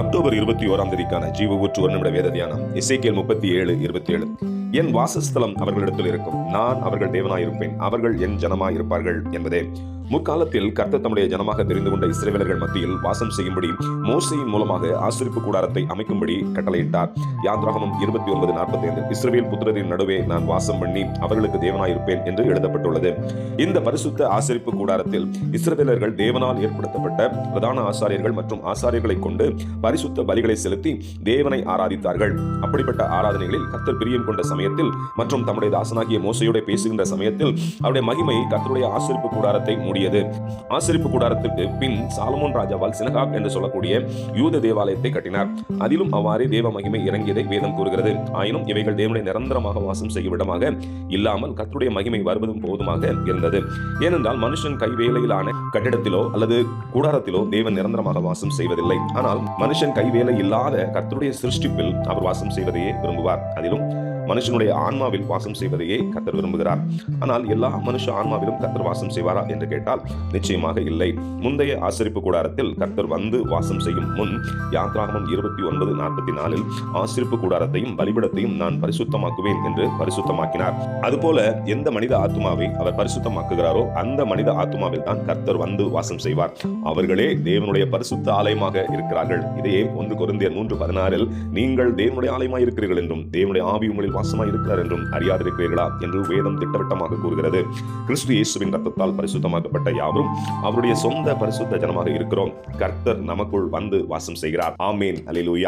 October 21ஆம் தேதிக்கான ஜீவ ஊற்று ஒரு நிமிட வேத தியானம். எசேக்கியேல் 37:27. என் வாசஸ்தலம் அவர்களிடத்தில் இருக்கும், நான் அவர்கள் தேவனாயிருப்பேன், அவர்கள் என் ஜனமாயிருப்பார்கள் என்பதே. முற்காலத்தில் கர்த்தர் தம்முடைய ஜனமாக தெரிந்து கொண்ட இஸ்ரவேலர்கள் மத்தியில் வாசம் செய்யும்படி மோசேயின் மூலமாக ஆசரிப்பு கூடாரத்தை அமைக்கும்படி கட்டளையிட்டார். யாத்ராகமம் 29:45. இஸ்ரவேல் புத்திரரின் நடுவே நான் வாசம் பண்ணி அவர்களுக்கு தேவனாயிருப்பேன் என்று எழுதப்பட்டுள்ளது. இந்த பரிசுத்த ஆசரிப்பு கூடாரத்தில் இஸ்ரவேலர்கள் தேவனால் ஏற்படுத்தப்பட்ட பிரதான ஆசாரியர்கள் மற்றும் ஆசாரியர்களை கொண்டு பரிசுத்த பலிகளை செலுத்தி தேவனை ஆராதித்தார்கள். அப்படிப்பட்ட ஆராதனைகளில் கர்த்தர் பிரியம் கொண்ட சமயத்தில் மற்றும் தம்முடைய தாசனாகிய மோசையோட பேசுகின்ற சமயத்தில் அவருடைய மகிமை கர்த்தருடைய ஆசரிப்பு கூடாரத்தை மூடியது. ஆசரிப்பு கூடாரத்திற்கு பின் சாலமோன் ராஜாவால் சினகாக் என்று சொல்லக்கூடிய யூத தேவாலயத்தை கட்டினார். அதிலும் அவ்வாறே தேவ மகிமை இறங்கியதை வேதம் கூறுகிறது. ஆயினும் இவைகள் தேவனுடைய நிரந்தரமாக வாசம் செய்யும் இடமாக இல்லாமல் கர்த்தருடைய மகிமை வருவதும் போதுமாக இருந்தது. ஏனென்றால் மனுஷன் கைவேலையிலான கட்டிடத்திலோ அல்லது கூடாரத்திலோ தேவன் நிரந்தரமாக வாசம் செய்வதில்லை. ஆனால் மனுஷன் கைவேலை இல்லாத கர்த்தருடைய சிருஷ்டிப்பில் அவர் வாசம் செய்வதையே விரும்புவார். அதிலும் மனுஷனுடைய ஆன்மாவில் வாசம் செய்வதையே கர்த்தர் விரும்புகிறார். ஆனால் எல்லா மனுஷ ஆன்மாவிலும் கர்த்தர் வாசம் செய்வாரா என்று கேட்டால் நிச்சயமாக இல்லை. முந்தைய ஆசரிப்பு கூடாரத்தில் கர்த்தர் வந்து வாசம் செய்யும் முன் யாத்ராகமம் 29:44 ஆசரிப்பு கூடாரத்தையும் பலிபீடத்தையும் நான் பரிசுத்தமாக்குவேன் என்று பரிசுத்தமாக்கினார். அதுபோல எந்த மனித ஆத்துமாவை அவர் பரிசுத்தமாக்குகிறாரோ அந்த மனித ஆத்துமாவில் தான் கர்த்தர் வந்து வாசம் செய்வார். அவர்களே தேவனுடைய பரிசுத்த ஆலயமாக இருக்கிறார்கள். இதையே 1 கொரிந்தியர் 3:16 நீங்கள் தேவனுடைய ஆலயமாக இருக்கிறீர்கள் என்றும் தேவனுடைய ஆவி உங்களில் வாசமாய் இருக்கிறார் என்றும் அறியாதிருக்கிறீர்களா என்று வேதம் திட்டவட்டமாக கூறுகிறது. கிறிஸ்து இயேசுவின் ரத்தத்தால் பரிசுத்தமாக்கப்பட்ட யாவரும் அவருடைய சொந்த பரிசுத்த ஜனமாக இருக்கிறோம். கர்த்தர் நமக்குள் வந்து வாசம் செய்கிறார். ஆமென். அல்லேலூயா.